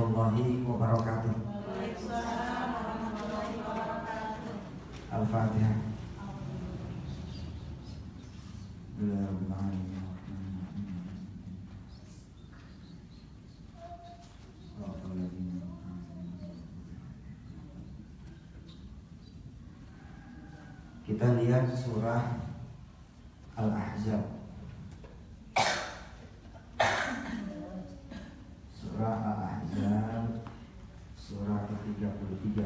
warahmatullahi wabarakatuh. Al-Fatihah. Kita lihat surah Al-Ahzab. Surah Al-Ahzab, surah ke-33,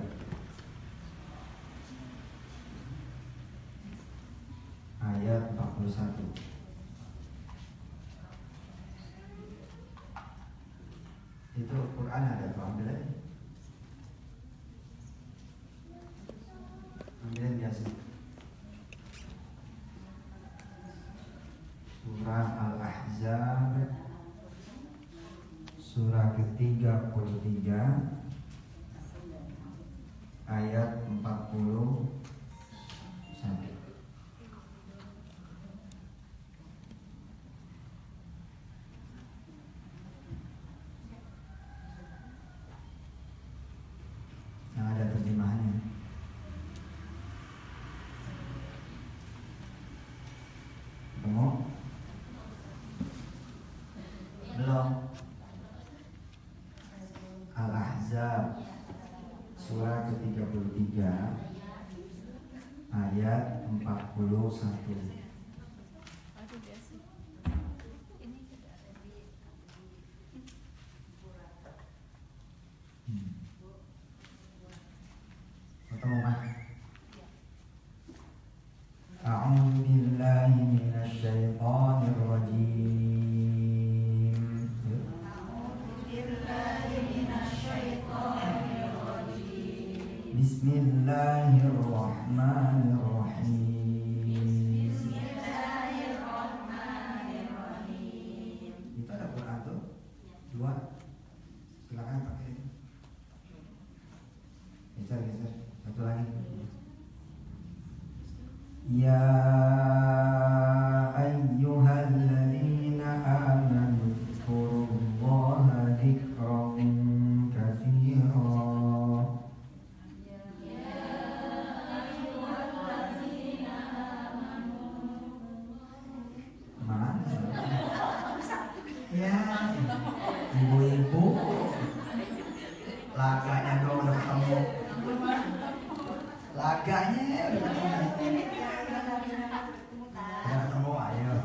ayat 41. Itu Quran ada tuh, ambil aja. Ambilin biasa. Surah Al-Ahzab, surah ke-33, ayat 41. Yang ada terjemahannya. Ketemu? Belum? Al-Ahzab, surah ke-33, ayat 41. Ketemu kan? A'udzu billahi minasy syaithanir rajim. Bismillahirrahmanirrahim. Itu ada Quran tuh 2. Silakan pakai itu. Geser. Satu lagi. Ya ayyuhalladzina amanu dzkurullaha dzikran katsira. Mana? Ya, ibu-ibu laganya dong udah ketemu. Laganya udah ketemu, ayo.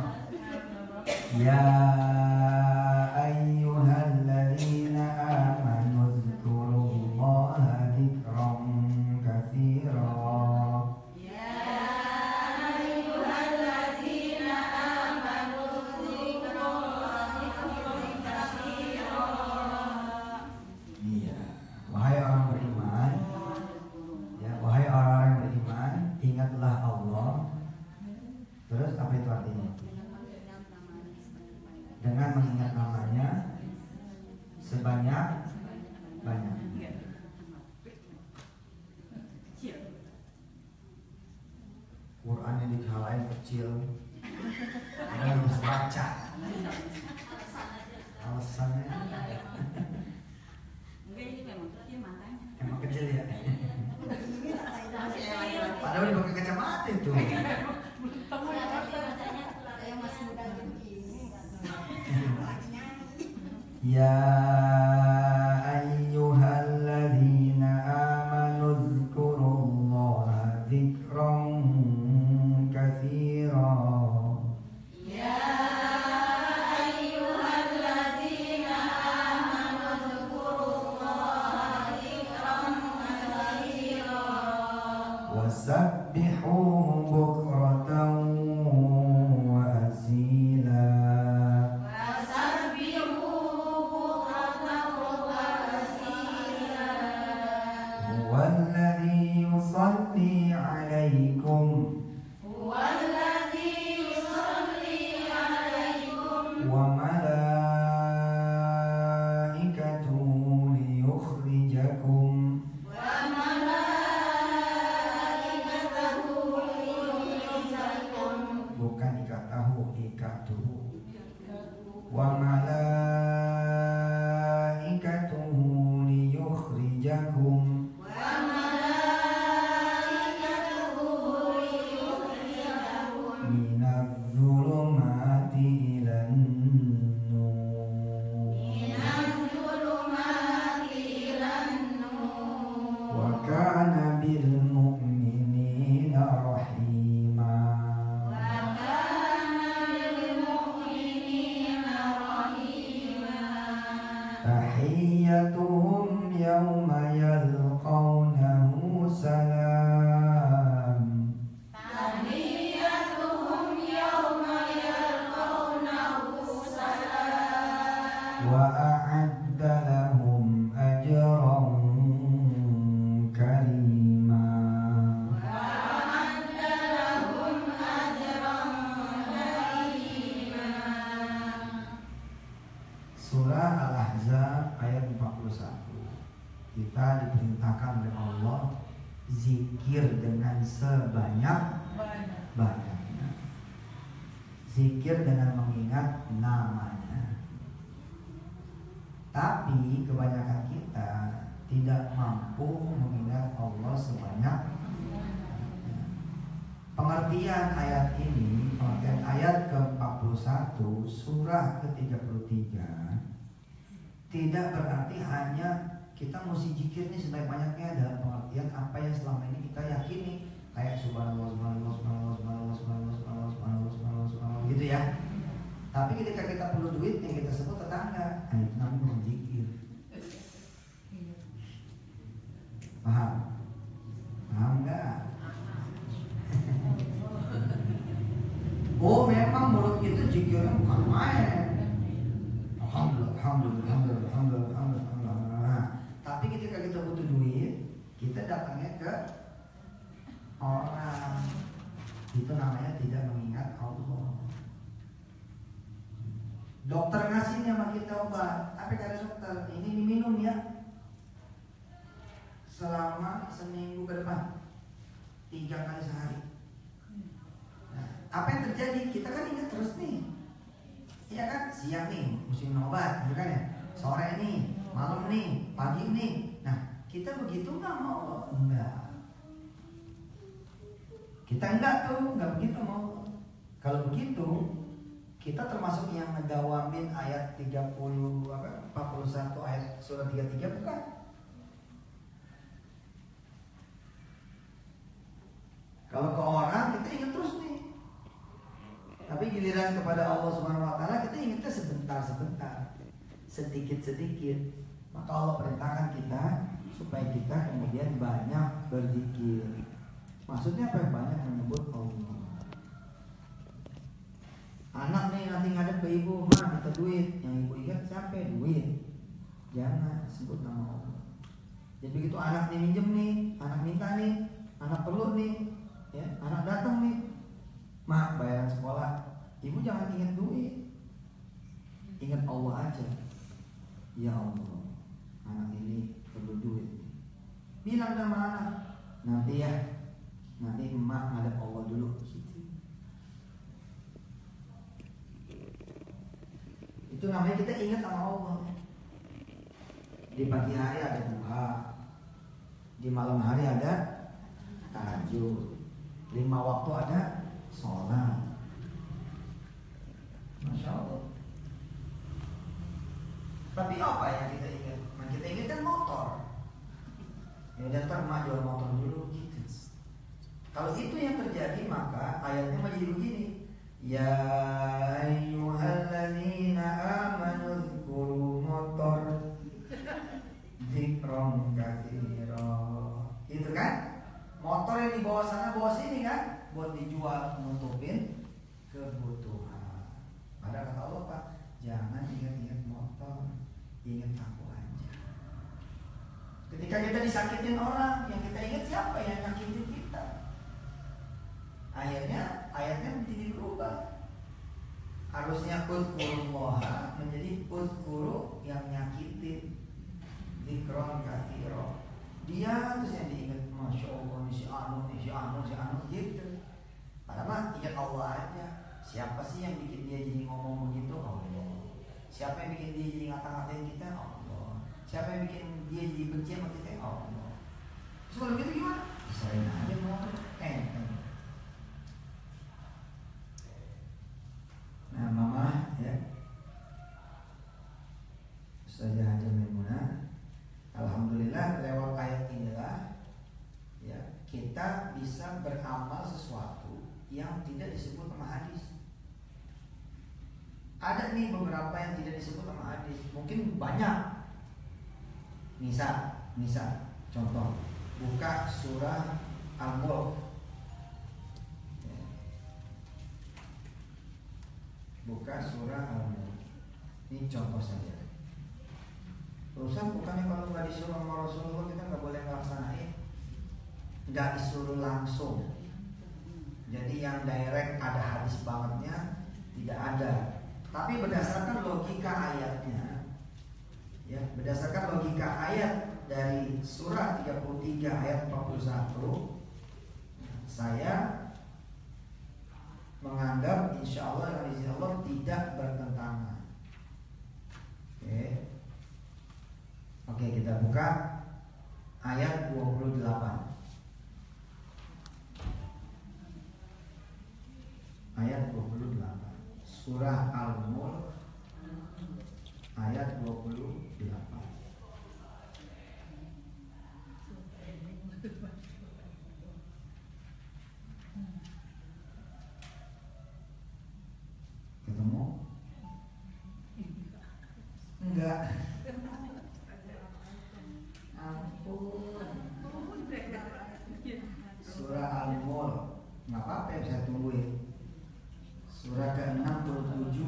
Ya ayyuhalladzina amanu dzkurullaha dzikran katsira. Iya, wahai orang beriman, ya, wahai orang beriman, ingatlah Allah. Terus apa itu artinya? Dengan mengingat namanya sebanyak-banyak. Quran yang dikalahin kecil, ada yang bisa baca. Alasannya emang kecil ya. Padahal dipakai kacamata itu. Ya ayyuhalladzina amanu dzkurullaha dzikran katsira. Ya ayyuhalladzina liyukhrijakum minadh-dhulumati ilan nur wa kana bil mu'minina rahima. Tahiyyatuhum yawma yalqawnahu salam wa a'adda lahum ajran karima. Surah Al-Ahzab ayat 41. Kita diperintahkan oleh Allah zikir dengan sebanyak-banyaknya. Zikir dengan mengingat namanya. Tapi kebanyakan kita tidak mampu mengingat Allah sebanyak-banyaknya. Pengertian ayat ini, pengertian ayat ke-41 surah ke-33 tidak berarti hanya kita mesti zikir nih sebanyak-banyaknya dalam pengertian apa yang selama ini kita yakini, kayak subhanallah subhanallah subhanallah subhanallah subhanallah subhanallah subhanallah subhanallah subhanallah gitu ya. Tapi ketika kita perlu duit yang kita sebut tetangga, nah itu namanya zikir. Paham? Paham enggak? Oh memang mulut kita zikirnya bukan main. Alhamdulillah, alhamdulillah, alhamdulillah, alhamdulillah, alhamdulillah. Tapi ketika kita butuh duit, kita datangnya ke orang. Itu namanya tidak mengingat Allah. Dokter ngasih sama kita obat, apa kata dokter? Ini diminum ya selama seminggu ke depan 3 kali sehari. Nah, apa yang terjadi? Kita kan ingat terus nih. Iya kan? Siang nih musim obat, gitu kan ya? Sore nih, malam nih, pagi nih. Nah, kita begitu nggak mau? Enggak. Kita enggak tuh, enggak begitu mau. Kalau begitu, kita termasuk yang ngedawamin ayat 41 ayat surah 33 bukan? Kalau ke orang kita ingat terus nih. Tapi giliran kepada Allah Subhanahu wa taala kita ingatnya sebentar-sebentar, sedikit-sedikit. Maka Allah perintahkan kita supaya kita kemudian banyak berzikir. Maksudnya apa? Banyak menyebut Allah. Anak nih nanti ngadep ke ibu, "Ma, minta duit." Yang ibu ingat siapa? Duit. Jangan sebut nama Allah. Jadi begitu anak nih minjem nih, anak minta nih, anak perlu nih, ya, anak datang nih, "Ma, bayaran sekolah." Ibu jangan ingat duit, ingat Allah aja. Ya Allah, anak ini perlu duit. Bilang sama anak, nanti ya, nanti emak ngadep Allah dulu. Itu namanya kita ingat sama Allah. Di pagi hari ada duha, di malam hari ada tahajud, 5 waktu ada sholat. Masya Allah. Tapi apa yang kita ingat? Nah, kita ingat kan motor. Ya udah ntar emak jual motor dulu gitu. Kalau itu yang terjadi maka ayatnya menjadi begini. Ya ayyuhalladzina amanu dzkuru motor dzikron katsira. Gitu kan? Motor yang dibawa sana bawa sini kan, buat dijual nutupin kebutuhan. Padahal kata Allah, Pak, jangan ingat-ingat motor, ingat aku aja. Ketika kita disakitin orang, yang kita ingat siapa yang nyakitin kita? Akhirnya ayatnya menjadi berubah. Harusnya uzkurullah menjadi uzkuru yang nyakitin. Dzikron katsira. Dia terus yang diingat, Masya Allah, si anu gitu. Padahal ingat Allah aja. Siapa sih yang bikin dia jadi ngomong begitu? Allah. Siapa yang bikin dia jadi ngata-ngatain kita? Allah. Siapa yang bikin dia jadi benci sama kita? Allah. Terus kalau gitu gimana? Sering aja mau Nah, mama ya, Ustazah Haja Maimunah, alhamdulillah lewat ayat inilah ya kita bisa beramal sesuatu yang tidak disebut sama hadis. Ada nih beberapa yang tidak disebut sama hadis, mungkin banyak. Misal contoh, buka surah Al-Mulk. Buka surah Al-Mulk. Ini contoh saja. Ustaz, bukannya kalau nggak disuruh sama Rasulullah kita nggak boleh melaksanain? Nggak disuruh langsung. Jadi yang direct ada hadis bangetnya tidak ada. Tapi berdasarkan logika ayatnya, ya berdasarkan logika ayat dari surah 33 ayat 41, saya menganggap insya Allah yang izin Allah tidak bertentangan. Oke, kita buka ayat 28. Ayat 28 surah Al-Mulk ayat 28. Ketemu? Enggak. Ampun. Surah Al-Mulk. Nggak apa-apa yang saya tungguin. Surah ke-67.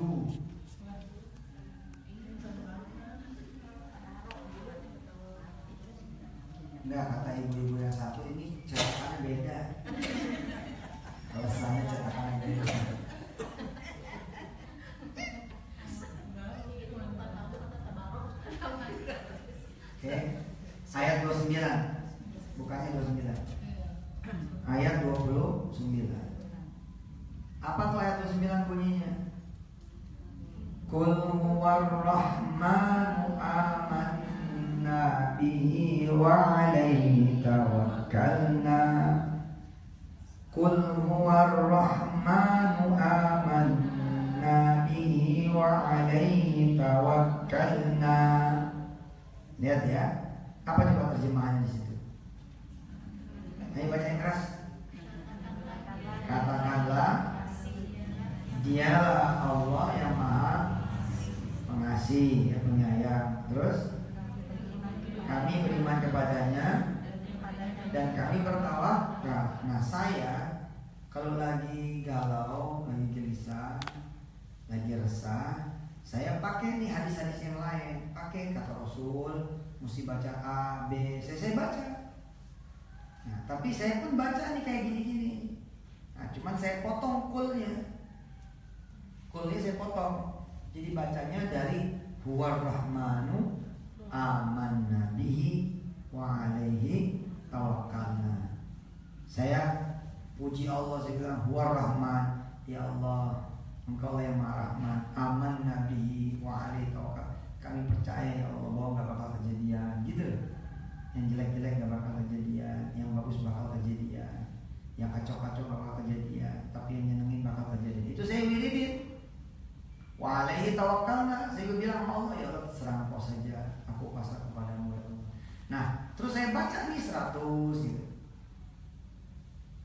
Enggak, kata ibu-ibu yang satu ini cetakannya beda. Alasannya cetakannya beda. Oke, ayat 29. Bukannya 29. Ayat 29. Apa tuh ayat 29 bunyinya? Qul huwarrahmanu amanna bihi wa alaihi tawakkalna. Qul huwarrahmanu amanna bihi wa alaihi tawakkalna. Lihat ya, apa coba terjemahannya di situ? Ayo baca yang keras. Katakanlah, Dialah Allah yang Maha Pengasih, ya, penyayang. Terus kami beriman kepadanya dan kami bertawakal. Nah, saya kalau lagi galau, lagi gelisah, lagi resah, saya pakai nih hadis-hadis yang lain. Pakai kata Rasul, mesti baca A, B, saya baca. Nah, tapi saya pun baca nih kayak gini-gini. Nah, cuman saya potong kulnya. Kulnya saya potong. Jadi bacanya dari huwar rahmanu amanna bihi wa alaihi tawakkalna. Saya puji Allah, saya bilang huwar rahman, ya Allah, Engkau yang Maha Rahman, amanna bihi wa alaihi tawakkal. Kami percaya ya Allah bahwa gak bakal kejadian, gitu. Yang jelek-jelek gak bakal kejadian, yang bagus bakal kejadian, yang kacau-kacau bakal kejadian, tapi yang nyenengin bakal kejadian. Itu saya wiridin. Wa alaihi tawakkalna. Saya bilang sama Allah, ya Allah serang Engkau saja, aku pasrah kepadamu ya Allah. Nah, terus saya baca nih 100 gitu.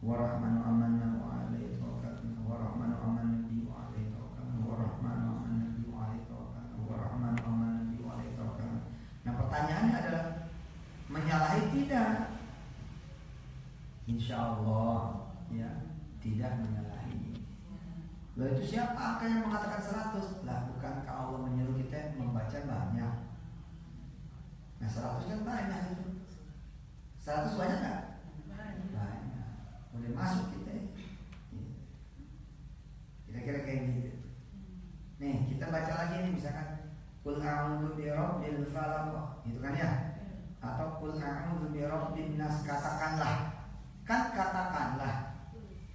Wa rahmanu amanna wa alaihi tawakkalna, wa rahmanu amanna bi wa alaihi tawakkalna, wa rahmanu amanna bi wa alaihi tawakkalna, wa rahmanu amanna bi wa alaihi tawakkalna. Nah, pertanyaannya adalah menyalahi tidak? Insya Allah ya tidak menyalahi. Lalu itu siapa angka yang mengatakan 100? Lah, bukankah Allah menyuruh kita membaca banyak? Nah, 100 kan banyak itu. 100 banyak nggak? Banyak. Boleh masuk kita. Kira-kira kayak gitu. Nih, kita baca lagi nih, misalkan Qul a'udzu birabbil falaq, gitu kan ya? Atau Qul a'udzu birabbin nas, katakanlah. Kan katakanlah.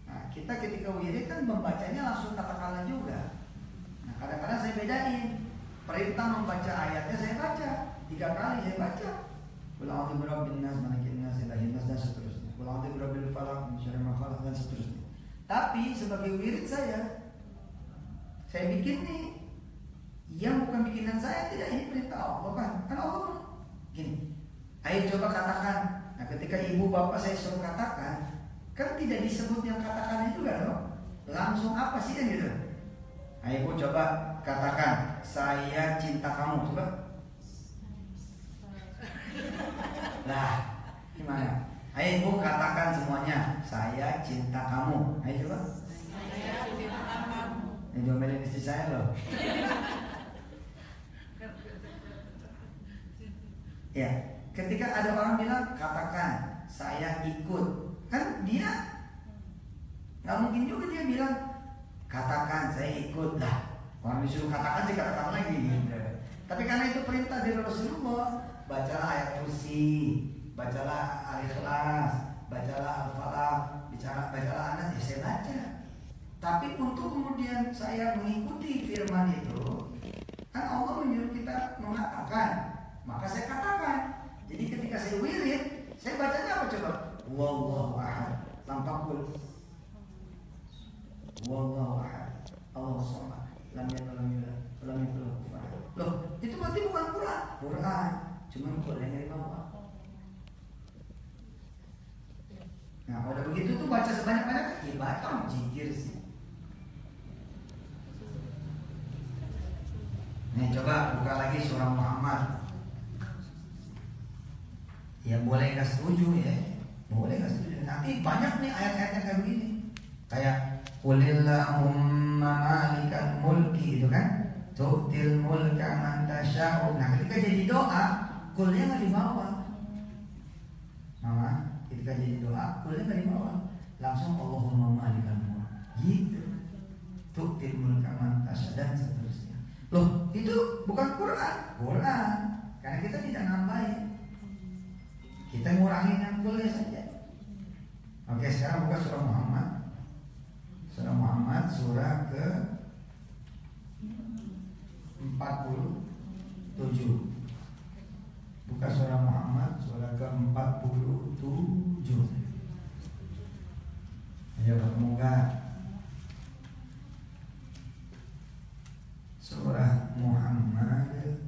Nah, kita ketika wirid kan membacanya langsung katakanlah juga. Nah, kadang-kadang saya bedain. Perintah membaca ayatnya saya baca, 3 kali saya baca. Qul a'udzu birabbin nas, malikin nas, ilahin nas, dan seterusnya. Qul a'udzu birabbil falaq, min syarri ma khalaq, dan seterusnya. Tapi sebagai wirid saya bikin nih yang bukan bikinan saya, tidak, ini perintah Allah kan? Kan Allah gini. Ayo coba katakan. Nah, ketika ibu bapak saya suruh katakan, kan tidak disebut yang katakannya juga loh. Langsung apa sih kan gitu? Ayo ibu coba katakan, saya cinta kamu, coba. Lah, gimana? Ayo ibu katakan semuanya, saya cinta kamu. Ayo coba. Saya cinta kamu. Ini diomelin istri saya loh. Ya, ketika ada orang bilang katakan saya ikut, kan dia nggak mungkin juga dia bilang katakan saya ikut lah. Orang disuruh katakan sih katakan lagi gitu. Tapi karena itu perintah dari Rasulullah, bacalah ayat kursi, bacalah Al-Ikhlas, bacalah Al-Falaq, bacalah Anas, ya saya baca. Tapi untuk kemudian saya mengikuti firman itu, kan Allah menyuruh kita mengatakan, maka saya katakan. Jadi ketika saya wirid, saya bacanya apa coba? Wallahu ahad, tanpa kul. Wallahu ahad, Allahu samad, lam yalid walam yulad walam yakul lahu kufuwan ahad. Loh, itu berarti bukan Quran. Quran, cuma Quran dari bawah. Nah, kalau begitu tuh baca sebanyak-banyak, ya baca zikir sih. Nih coba buka lagi surah Muhammad. Ya boleh nggak setuju ya, boleh nggak setuju. Nanti banyak nih ayat-ayat yang kayak begini, kayak Qulillahumma malikal mulki, itu kan, tu'til mulka man tasya'u. Nah ketika jadi doa, kulnya nggak dibawa. Mama, ketika jadi doa, kulnya nggak dibawa, langsung Allahumma malikal mulk, gitu. Tu'til mulka man tasya'u dan seterusnya. Loh, itu bukan Quran, karena kita tidak nambahin. Kita ngurangin yang boleh saja. Oke, sekarang buka surah Muhammad. Surah Muhammad surah ke 47. Buka surah Muhammad surah ke 47. Ayo ketemu enggak? Surah Muhammad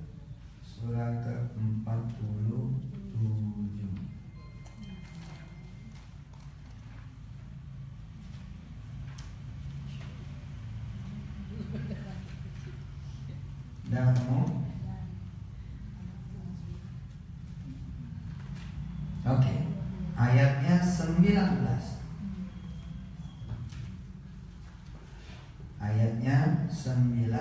surah ke 47. Dah ketemu? Oke, ayatnya 19. Ayatnya 19.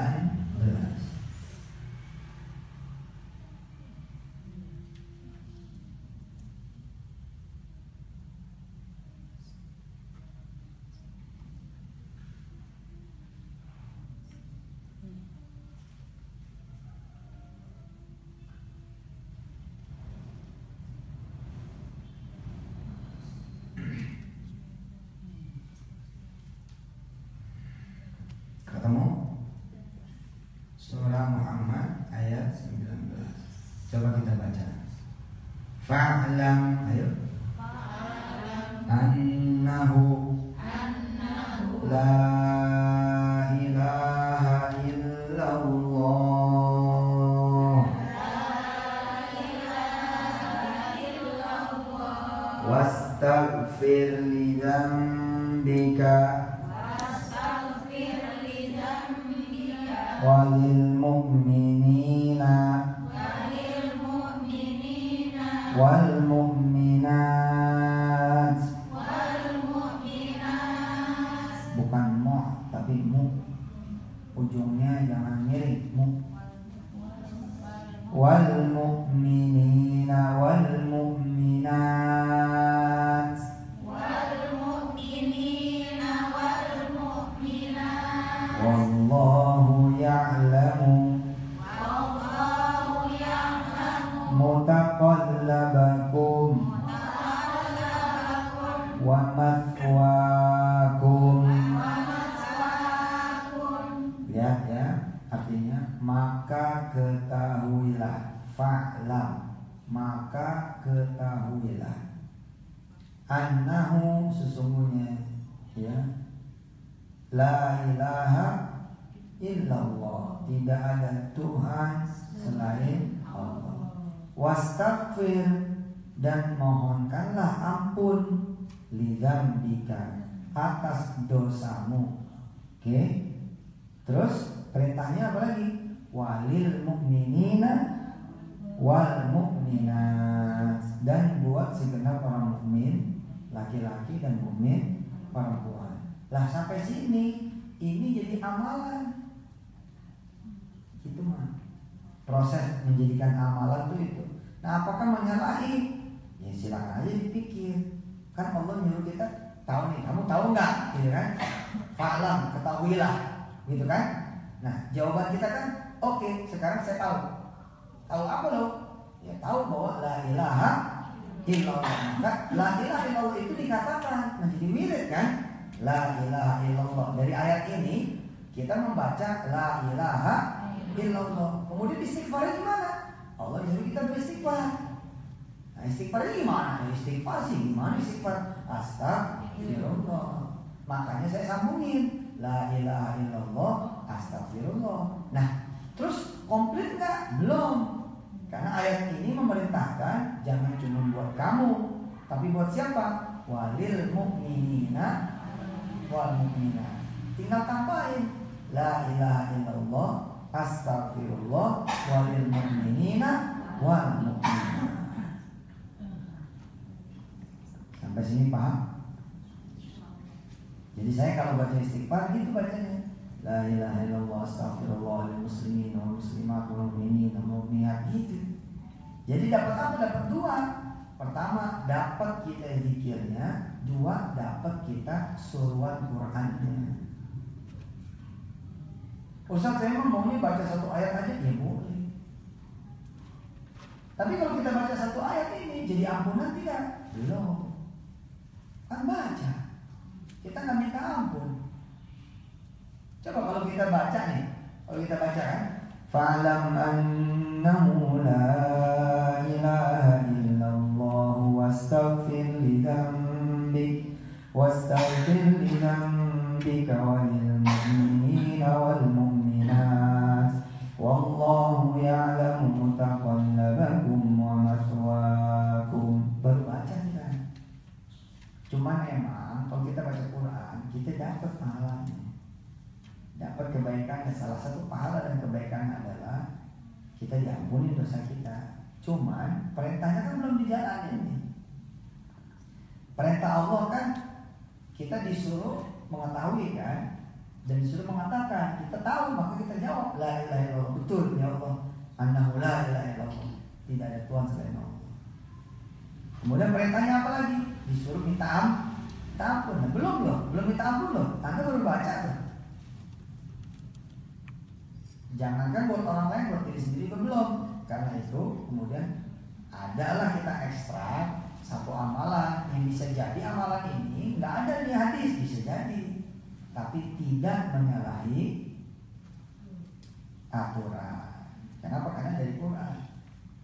Surah Muhammad ayat 19. Coba kita baca. Fa'lam, ayo. Annahu la ilaha illallah. Wastaghfir li dzambika walil mu'minina wal mu'minat. Bukan mu tapi mu, ujungnya jangan miring, mu. Wal mu'minina wal mu'minat. Wallahu ya'lamu mutaqallabakum maka ketahuilah annahu sesungguhnya ya la ilaha illallah, tidak ada Tuhan selain Allah. Wastaghfir, dan mohonkanlah ampun lidzambika, atas dosamu. Oke. Terus perintahnya apa lagi? Walil mu'minina wal mu'minat, dan buat segenap orang mukmin laki-laki dan mukmin perempuan. Lah sampai sini ini jadi amalan. Itu mah proses menjadikan amalan itu. Nah, apakah menyalahi? Ya silakan aja dipikir. Kan Allah nyuruh kita tahu nih, kamu tahu nggak? Gitu kan? Fa'lam, ketahuilah, gitu kan? Nah, jawaban kita kan, oke, sekarang saya tahu. Tahu apa loh? Ya tahu bahwa la ilaha illallah. Maka la ilaha illallah itu dikatakan menjadi wirid kan? La ilaha illallah. Dari ayat ini kita membaca la ilaha illallah. Kemudian istighfarnya gimana? Allah disuruh kita beristighfar. Nah, istighfarnya gimana? Istighfar sih gimana istighfar? Astagfirullah. Makanya saya sambungin la ilaha illallah astagfirullah. Nah, terus komplit nggak? Belum. Karena ayat ini memerintahkan jangan cuma buat kamu, tapi buat siapa? Walil mu'minina wal mu'minat. Tinggal tambahin la ilaha illallah astagfirullah walil mu'minina wal mu'minat. Sampai sini paham? Jadi saya kalau baca istighfar gitu bacanya, la ilaha illallah astagfirullah lil muslimin wal muslimat wal mu'minin wal mu'minat gitu. Jadi dapat apa? Dapat dua. Pertama, dapat kita zikirnya. Dua, dapat kita suruhan Qur'annya. Ustaz, saya maunya baca satu ayat aja, ya boleh. Tapi kalau kita baca satu ayat ini jadi ampunan tidak? Belum. Kan baca, kita nggak minta ampun. Coba kalau kita baca nih, kalau kita baca kan, fa'lam annahu la ilaha illallah wastaghfir li dzambika walil mu'minina wal mu'minat wallahu ya'lamu mutaqallabakum wa mathwaakum. Baru baca kita. Cuman emang kalau kita baca Quran kita dapat pahalanya, dapat kebaikannya. Salah satu pahala dan kebaikan adalah kita diampuni dosa kita. Cuman perintahnya kan belum dijalanin. Perintah Allah kan kita disuruh mengetahui kan, dan disuruh mengatakan. Kita tahu maka kita jawab la ilaha illallah. Betul ya Allah, annahu la ilaha illallah, tidak ada Tuhan selain Allah. Kemudian perintahnya apa lagi? Disuruh minta ampun. Nah, belum minta ampun loh. Anda baru baca tuh. Jangankan buat orang lain, buat diri sendiri belum. Karena itu kemudian adalah kita ekstrak satu amalan yang bisa jadi amalan ini nggak ada di hadis, bisa jadi, tapi tidak menyalahi aturan. Kenapa? Karena dari Quran.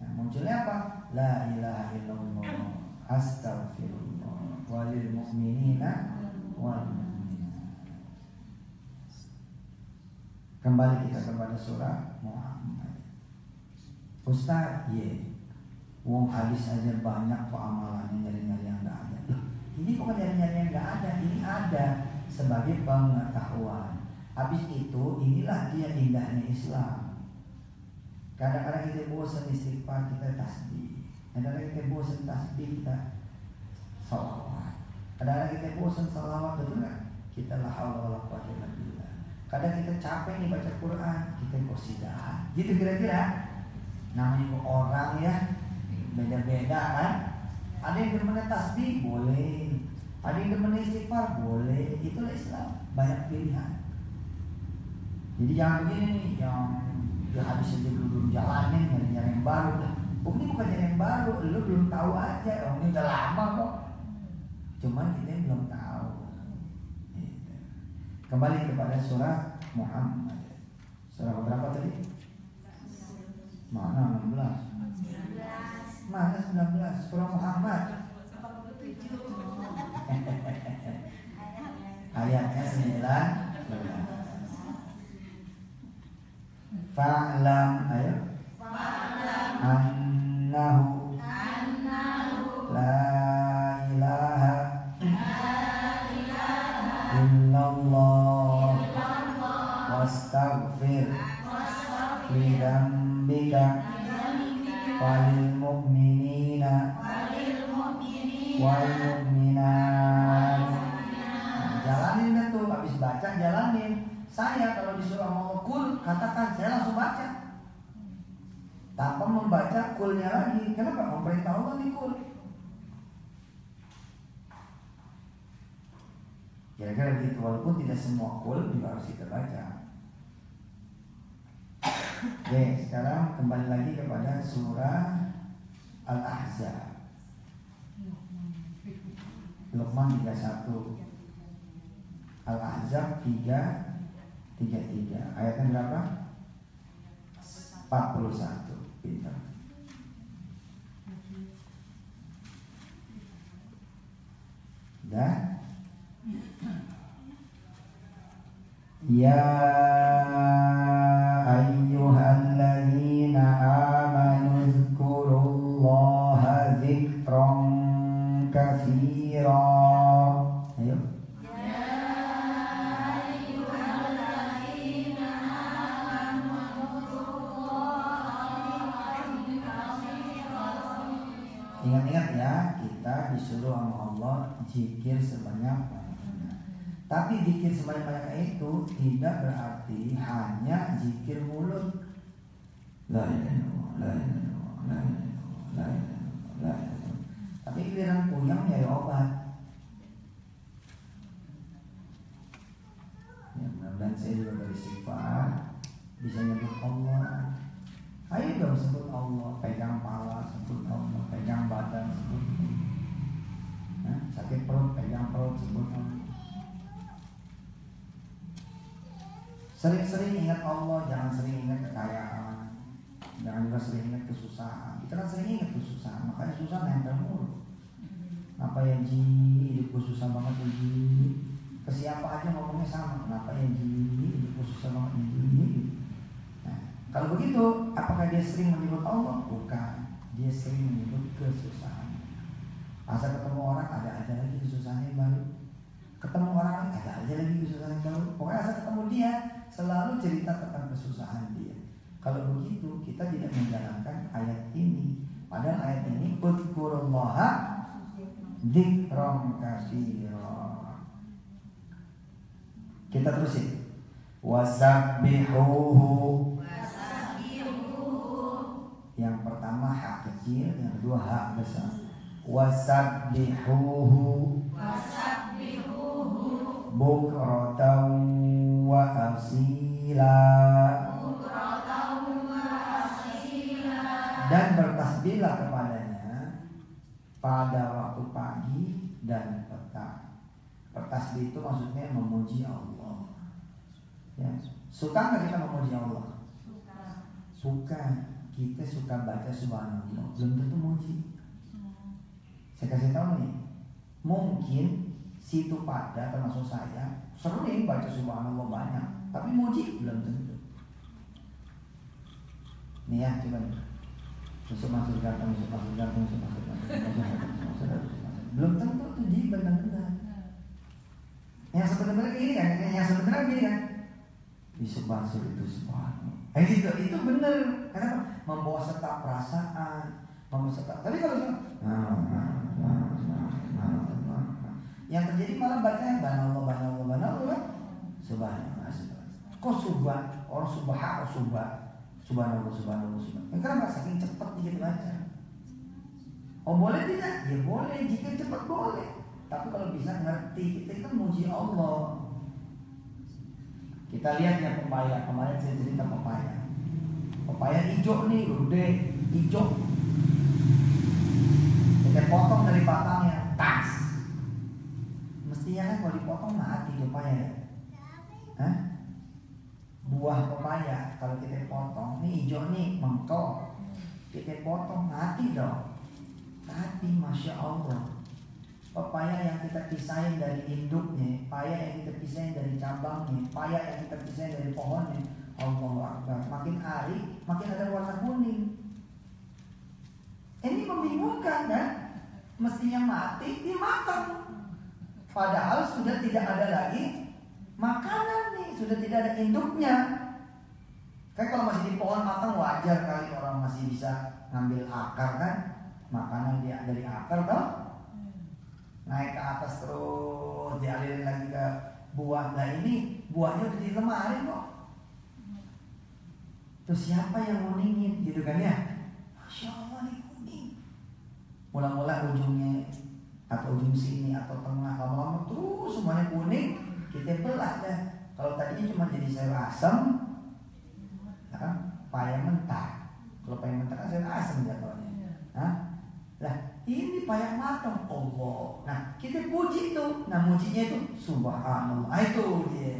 Nah, munculnya apa? La ilaha illallah astagfirullah walil mu'minina wal mu'minat. Kembali kita kepada surah Muhammad. Ustaz, wong hadis aja banyak kok amalannya, nyari-nyari yang nggak ada. Ini bukan nyari-nyari yang nggak ada, ini ada sebagai pengetahuan. Habis itu inilah dia indahnya Islam. Kadang-kadang kita bosan istighfar, kita tasbih. Kadang-kadang kita bosan tasbih, kita salawat. Kadang-kadang kita bosan salawat, betul nggak? Kita la haula wala quwwata illa billah. Kadang kita capek nih baca Quran, kita qasidah. Gitu kira-kira. Namanya orang ya, beda-beda kan. Ada yang demen tasbih, boleh. Ada yang demen istighfar, boleh. Itulah Islam, banyak pilihan. Jadi jangan begini nih, yang habis aja belum jalanin, nyari-nyari yang baru. Ini bukan nyari yang baru, lu belum tahu aja. Ini udah lama kok. Cuman kita belum tahu. Kembali kepada surah Muhammad. Surah berapa tadi? Mana 16? Mana 19? Surah Muhammad. Ayatnya 9. Fa'lam, ayo. Annahu la ilaha illallah wastaghfir li dzambika walil mu'minina wal mu'minat. Jalanin itu, habis baca jalanin. Saya kalau disuruh mau kul, katakan, saya langsung baca tanpa membaca kulnya lagi. Kenapa? Memerintah Allah di kul. Kira-kira begitu, walaupun tidak semua kul juga harus kita baca. Oke, sekarang kembali lagi kepada surah Al-Ahzab. Luqman 31, Al-Ahzab 3:33. Ayatnya berapa? 41. Pintar. Dan ya ayyuhalladzina amanu dzkurullaha dzikran katsira. Ayo. Ingat-ingat ya, kita disuruh sama Allah zikir sebanyak-banyaknya. Tapi zikir sebanyak-banyaknya itu tidak berarti hanya zikir mulut. La ilaha illallah, la ilaha illallah, la ilaha illallah, la ilaha illallah, la ilaha illallah. Tapi giliran puyeng nyari obat. Ya, mudah-mudahan saya juga beristighfar, bisa nyebut Allah. Ayo dong sebut Allah, pegang pala sebut Allah, pegang badan sebut Allah. Nah, sakit perut, pegang perut sebut Allah. Sering-sering ingat Allah, jangan sering ingat kekayaan, jangan juga sering ingat kesusahan. Kita kan sering ingat kesusahan, makanya susah nempel mulu. Kenapa ya Ji, hidupku susah banget ya Ji. Ke siapa aja ngomongnya sama, kenapa ya Ji, hidupku susah banget ya Ji. Kalau begitu, apakah dia sering menyebut Allah? Bukan, dia sering menyebut kesusahan. Asal ketemu orang, ada aja lagi kesusahan yang baru. Ketemu orang, ada aja lagi kesusahan yang baru. Pokoknya asal ketemu dia, selalu cerita tentang kesusahan dia. Kalau begitu, kita tidak menjalankan ayat ini. Padahal ayat ini udzukurullaha dzikran katsira. Kita terusin. Wasabbihuhu. Yang pertama hak kecil, yang kedua hak besar. Wasabbihuhu bukratan wa asila. Dan bertasbihlah kepadanya pada waktu pagi dan petang. Bertasbih itu maksudnya memuji Allah. Ya. Suka nggak kita memuji Allah? Suka. Kita suka baca subhanallah, belum tentu muji. Saya kasih tahu nih, mungkin situ pada termasuk saya sering baca subhanallah banyak, tapi muji belum tentu. Nih ya, coba nih. Masuk ganteng, belum tentu tuh di benar-benar. Yang sebenarnya gini kan, di subhanallah itu subhanallah. Itu benar. Kenapa? Membawa serta perasaan, membawa serta. Tapi kalau yang terjadi malah bacanya banallah, subhanallah. Kok subhan? Orang subhanallah. Kenapa saking cepat dikit baca? Oh boleh tidak? Ya boleh, jika cepat boleh. Tapi kalau bisa ngerti, kita kan muji Allah. Kita lihat ya pepaya, kemarin saya cerita pepaya. Pepaya hijau nih, gede, hijau. Kita potong dari batangnya, tas. Mestinya kan kalau dipotong mati pepaya ya. Hah? Buah pepaya kalau kita potong, nih hijau nih, mengkok. Kita potong mati dong. Tapi Masya Allah, pepaya yang kita pisahin dari induknya, pepaya yang kita pisahin dari cabangnya, pepaya yang kita pisahin dari pohonnya, Allahu Akbar, makin hari makin ada warna kuning. Ini membingungkan kan? Mestinya mati, dia matang. Padahal sudah tidak ada lagi makanan nih, sudah tidak ada induknya. Kan kalau masih di pohon matang wajar kali orang masih bisa ngambil akar kan, makanan dia dari akar toh, naik ke atas terus dialirin lagi ke buah. Nah ini buahnya udah di lemari kok. Terus siapa yang nguningin gitu kan ya? Masya Allah nih kuning. Mula-mula ujungnya atau ujung sini atau tengah, lama-lama terus semuanya kuning. Kita belah dah. Kalau tadinya cuma jadi sayur asam, paya mentah. Kalau paya mentah kan sayur asam jatuhnya. Lah ini paya matang, Allah. Nah kita puji itu. Nah mujinya itu subhanallah. Itu dia.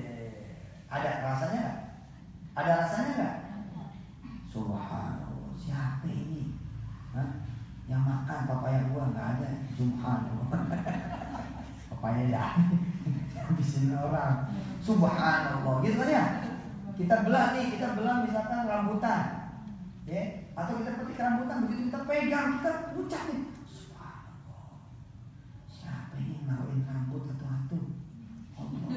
Ada rasanya nggak? Ada rasanya nggak? Subhanallah. Siapa ini? Yang makan papaya gua nggak ada. Subhanallah. Papaya dah. Habisin orang. Subhanallah. Gitu kan ya? Kita belah nih, kita belah misalkan rambutan, ya, atau kita petik rambutan, begitu kita pegang, kita ucap nih, subhanallah, siapa ini naruhin rambut atau Allah.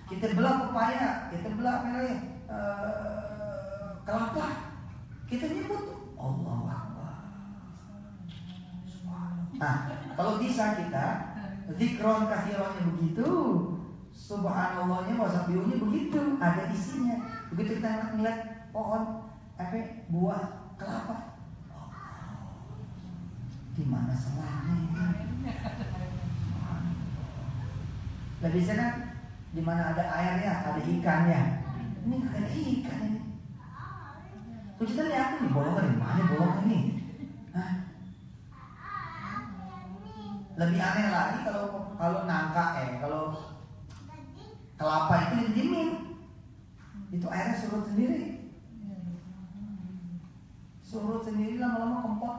Kita belah pepaya, kita belah kelapa, kita nyebut Allah Akbar. Nah, kalau bisa kita zikron katsirannya begitu, subhanallahnya wasabiunya begitu, ada isinya. Begitu kita ngeliat pohon buah kelapa, di mana salahnya ini? Nah biasanya kan di mana ada airnya, ada ikannya. Ini nggak ada ikan ini. Terus kita lihat nih bolongan di mana bolongan ini? Lebih aneh lagi kalau nangka kalau kelapa itu didiemin, itu airnya surut sendiri. Surut sendiri lama-lama kempot,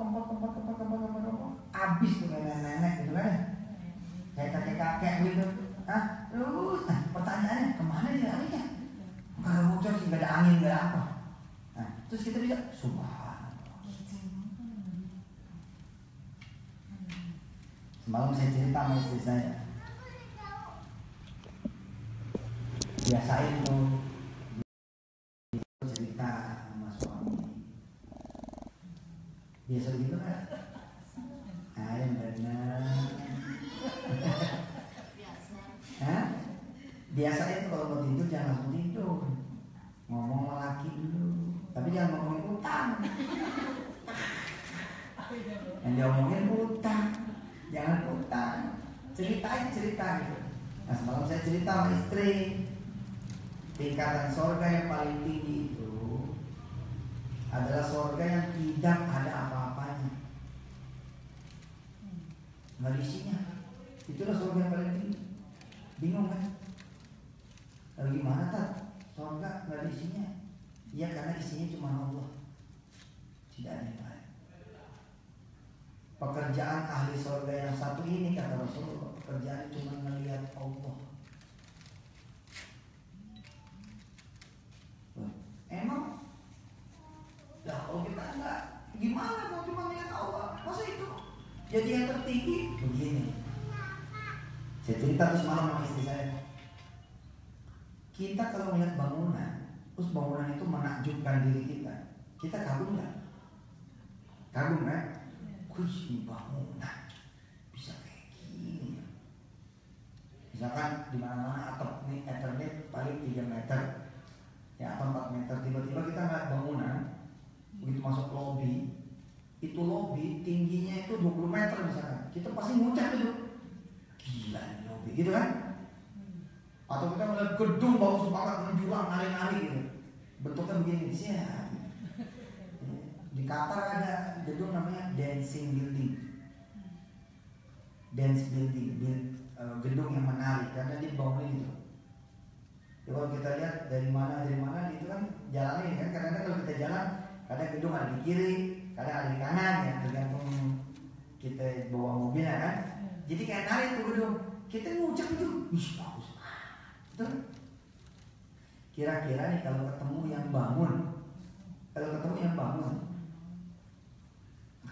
habis tuh kayak nenek gitu kan, kayak kakek-kakek gitu. Terus pertanyaannya kemana dia larinya? Nggak bocor sih, nggak ada angin, nggak ada apa. Nah, terus kita bisa subhanallah. Semalam saya cerita sama istri saya. Biasain tuh cerita sama suami. Biasa gitu kan? Yang benar. Biasain tuh kalau mau tidur jangan langsung tidur. Ngomong sama laki dulu. Tapi jangan ngomongin utang. Yang diomongin utang. Jangan utang. Ceritain cerita gitu. Nah semalam saya cerita sama istri. Tingkatan surga yang paling tinggi itu adalah surga yang tidak ada apa-apanya, nggak ada isinya. Itulah surga yang paling tinggi. Bingung kan? Lalu gimana tak? Surga nggak ada isinya? Ya karena isinya cuma Allah, tidak ada yang lain. Pekerjaan ahli surga yang satu ini kata Rasulullah, pekerjaan cuma melihat Allah. Emang lah kalau kita enggak gimana kalau cuma melihat Allah? Masa itu jadi yang tertinggi? Begini, saya cerita terus malam sama istri saya. Kita kalau melihat bangunan, terus bangunan itu menakjubkan diri kita kagum nggak? Kagum kan? Wih, ini bangunan bisa kayak gini. Misalkan di mana-mana atap nih, ethernet paling 3 meter. Ya atau 4 meter, tiba-tiba kita ngeliat bangunan, begitu masuk lobi, itu lobi tingginya itu 20 meter misalkan, kita pasti ngucap itu, gila ini lobi, gitu kan? Atau kita ngeliat gedung bagus banget, menjulang, nari-nari gitu, bentuknya begini, siap. Di Qatar ada gedung namanya dancing building, gedung yang menari, karena dia bangunin gitu. Ya, kalau kita lihat dari mana itu kan jalannya kan, kadang-kadang kalau kita jalan ada gedung ada di kiri, kadang ada di kanan ya, tergantung kita bawa mobilnya kan. Jadi kayak narik tuh gedung, kita ngucap itu, wih bagus, betul. Kira-kira nih kalau ketemu yang bangun,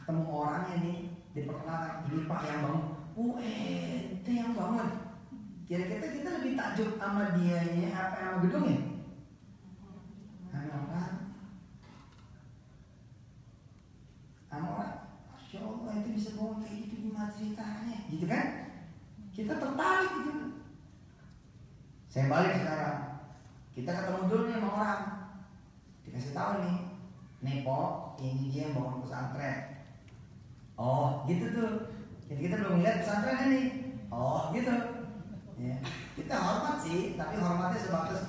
ketemu orangnya nih diperkenalkan, ini Pak yang bangun, ente yang bangun. Kira-kira kita lebih takjub sama dianya apa sama gedungnya? Sama orang. Masya Allah itu bisa bangun kayak gitu, gimana ceritanya? Gitu kan? Kita tertarik gitu. Saya balik sekarang. Kita ketemu dulu nih sama orang. Dikasih tahu nih Po, ini dia yang bangun pesantren. Oh gitu tuh. Jadi kita belum lihat pesantren ini. Oh gitu. Ya. Kita hormat sih, tapi hormatnya sebatas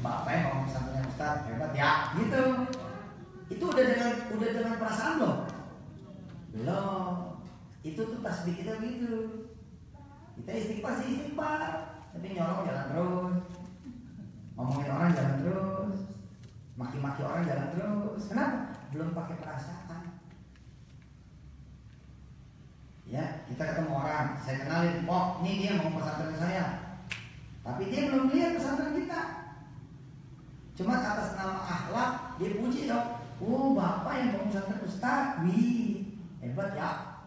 Bapak yang bangun pesantren Ustaz, hebat ya. Gitu. Itu udah dengan perasaan loh. Belum. Itu tuh tasbih kita gitu. Kita istighfar, tapi nyolong jalan terus. Ngomongin orang jalan terus. Maki-maki orang jalan terus. Kenapa? Belum pakai perasaan. Ya, kita ketemu orang, saya kenalin, ini dia mau pesantren saya. Tapi dia belum lihat pesantren kita. Cuma atas nama akhlak dia puji dong. Oh, Bapak yang mau pesantren Ustaz, wih, hebat ya.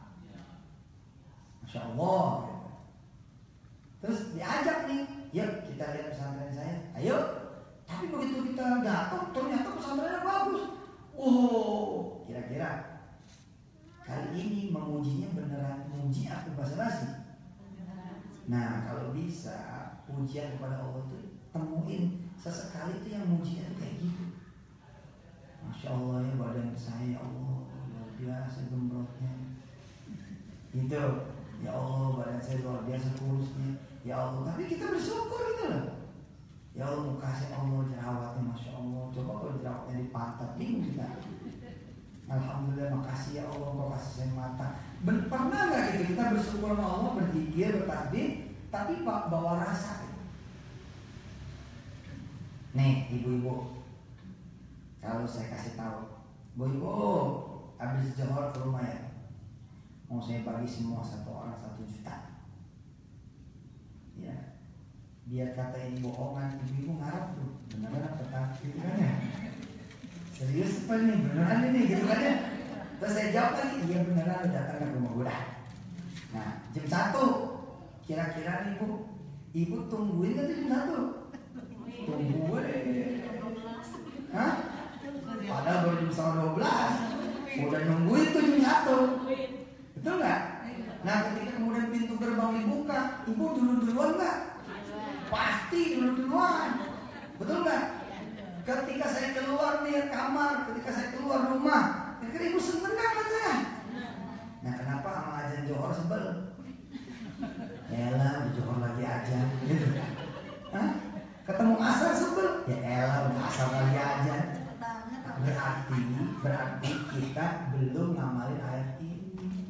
Masya Allah. Terus diajak nih, yuk kita lihat pesantren saya. Ayo. Tapi begitu kita datang, ternyata pesantrennya bagus. Oh, kira-kira kali ini mengujinya beneran menguji atau basa-basi? Nah, kalau bisa ujian kepada Allah itu temuin sesekali itu yang mujinya itu kayak gitu. Masya Allah ya badan saya, ya Allah luar biasa gembrotnya. Gitu. Ya Allah badan saya luar biasa kurusnya. Ya Allah, tapi kita bersyukur gitu loh. Ya Allah kasih Allah jerawatnya, Masya Allah. Coba kalau jerawatnya di pantat, bingung kita. Alhamdulillah, makasih ya Allah, kau kasih saya mata. Pernah nggak gitu kita bersyukur sama Allah, berzikir, bertasbih, tapi bawa rasa gitu. Nih ibu-ibu, kalau saya kasih tahu, ibu-ibu habis Johor ke rumah ya, mau saya bagi semua satu orang 1 juta. Ya, biar kata ini bohongan, ibu-ibu ngarep tuh, benar-benar petani gitu kan ya. Serius apa nih, beneran ini gitu kan ya. Terus saya jawab lagi, iya beneran datang ke rumah gue dah. Nah jam 1, kira-kira nih ibu tungguin kan jam 1? Tungguin. Hah? Padahal baru jam 12. Udah nungguin tuh jam 1. Betul nggak? Nah ketika kemudian pintu gerbang dibuka, ibu duluan nggak? Pasti duluan. Betul nggak? Ketika saya keluar nih kamar, ketika saya keluar rumah, kira-kira ibu seneng gak sama saya? Nah kenapa sama ajan Johor sebel? Elah di Johor lagi ajan gitu. Hah? Ketemu asar sebel? Ya elah udah asar lagi ajan. Berarti kita belum ngamalin ayat ini.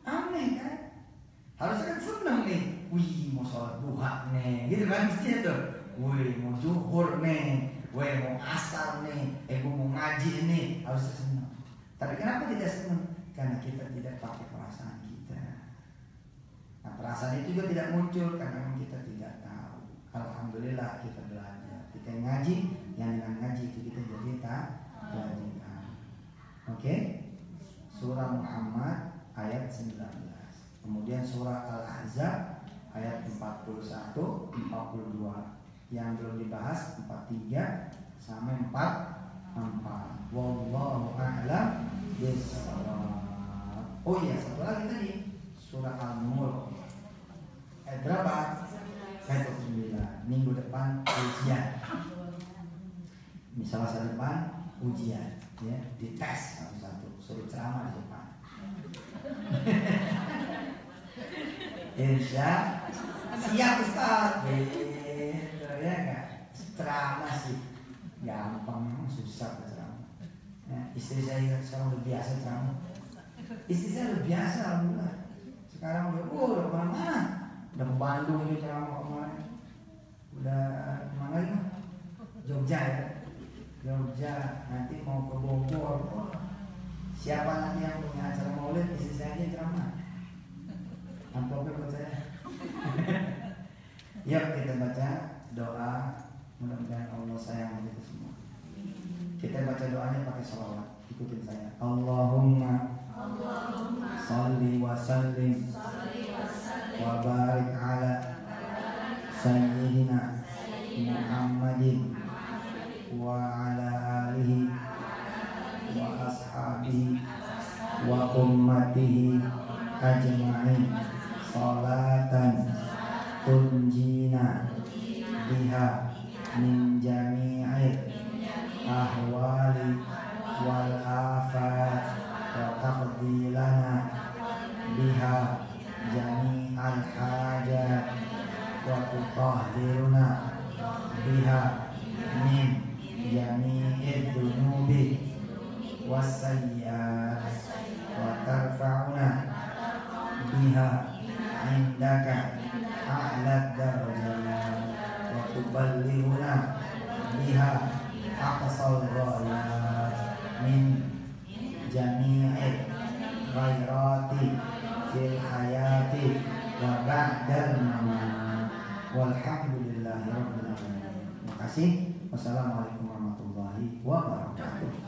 Aneh kan? Harusnya kan seneng nih. Wih mau sholat duha nih, gitu kan mestinya tuh. Wih mau zuhur nih, wih mau asar nih, mau ngaji nih, harusnya senang. Tapi kenapa tidak senang? Karena kita tidak pakai perasaan kita. Nah perasaan itu juga tidak muncul karena memang kita tidak tahu. Alhamdulillah kita belajar. Kita ngaji, yang dengan ngaji itu kita jadi belajar. Oke? Surah Muhammad ayat 19. Kemudian surah Al-Ahzab ayat 41, 42. Yang belum dibahas 43 sampai 44. Wallahu a'lam bishawab. Oh iya, satu lagi tadi surah Al-Mulk. Ayat berapa? Ayat 9. Minggu depan ujian. Misalnya saat depan ujian, ya, dites satu-satu, suruh ceramah di depan. Insya siap Ustaz. Ya enggak? Ceramah sih gampang, memang susah ceramah. Ya, istri saya sekarang udah biasa ceramah. Istri saya udah biasa, alhamdulillah. Sekarang udah kemana-mana. Udah ke Bandung ini ceramah kemarin. Udah kemana lagi? Jogja ya. Jogja, nanti mau ke Bogor. Siapa nanti yang punya acara maulid, isi saya aja ceramah. Amplopnya buat saya. Yuk kita baca doa, mudah-mudahan Allah sayang kita semua. Kita baca doanya pakai sholawat, ikutin saya. Allahumma salli wa sallim wa barik ala sayyidina Muhammadin wa ala alihi wa ashabihi wa ummatihi ajma'in salatan tunjina biha min jami'il ahwali wal afat wa taqdi lana biha jami'al hajat wa tutahhiruna biha min jami'id dunubi wassayyiat wa tarfa'una biha indaka a'lad darajat wa tuballighuna biha aqsal ghayat min jami'id khairati fil hayati wa ba'dal mamat walhamdulillahi rabbil alamin. Terima kasih. Wassalamualaikum warahmatullahi wabarakatuh.